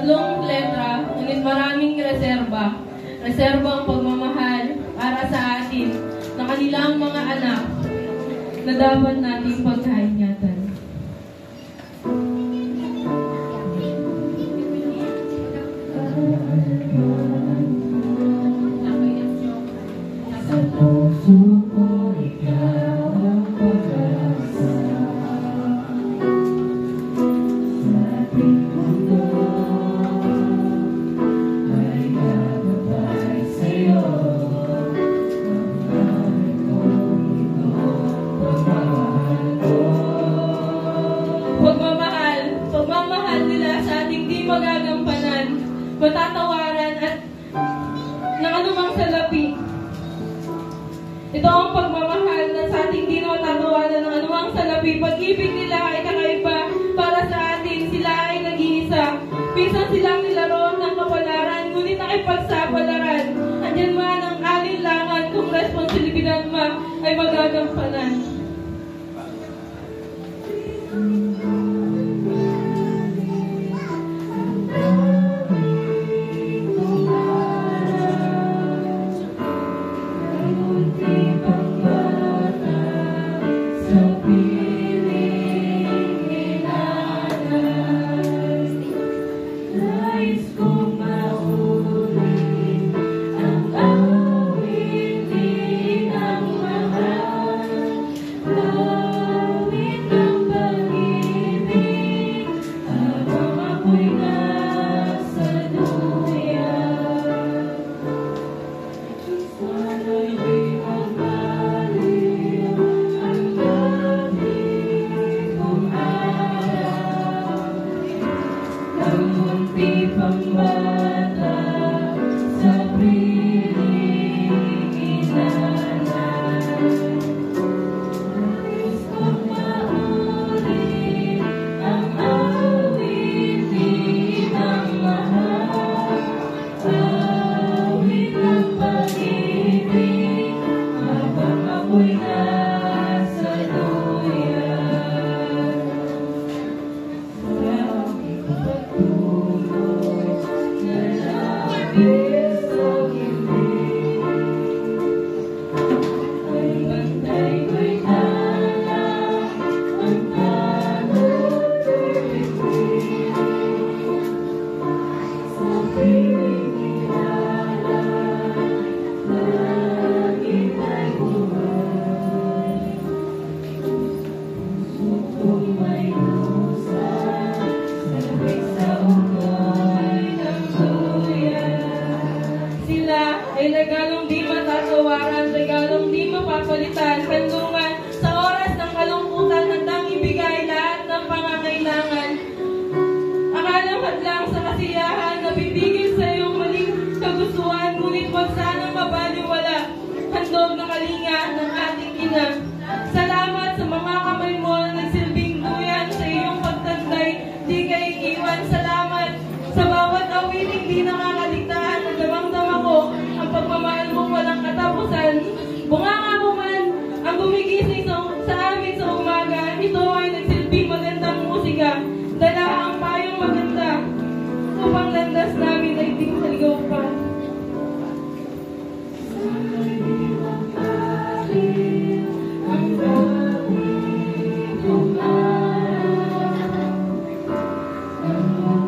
tatlong letra, ngunit maraming reserba. Reserba ang pagmamahal para sa atin na kanilang mga anak na dapat nating pagkaingatan. Matatawaran at ng anumang salapi. Ito ang pagmamahal na sa ating di matatawaran ng anumang salapi. Pag-ibig nila ay kakaiba para sa atin. Sila ay nag-iisa. Pinsan silang nilaroon ng kapalaran, ngunit nakipagsapalaran. Andyan man ang alinlangan kung responsibilidad mo ay magagampanan. Ay regalong di matatawaran, regalong di mapapalitan, kanlungan sa oras ng kalungkutan, handang ibigay lahat ng pangangailangan. Akalang hadlang sa kasiyahan, nabibigil sa iyong maling kagustuhan, ngunit wag sanang mabaliwala, handog na kalinga ng ating ina. Salamat sa mga kamay mo na nagsilbing duyan sa iyong pagtagday, di kayo iwan. Salamat sa bawat awiting di nakakaligtaan, na damang-dama ko ang pagmamahal mong walang katapusan. Bunganga mo man ang gumigising sa amin sa umaga. Ito ay nagsilbing magandang musika, dala ang payong maganda upang landas namin ay di maligaw pa. Ang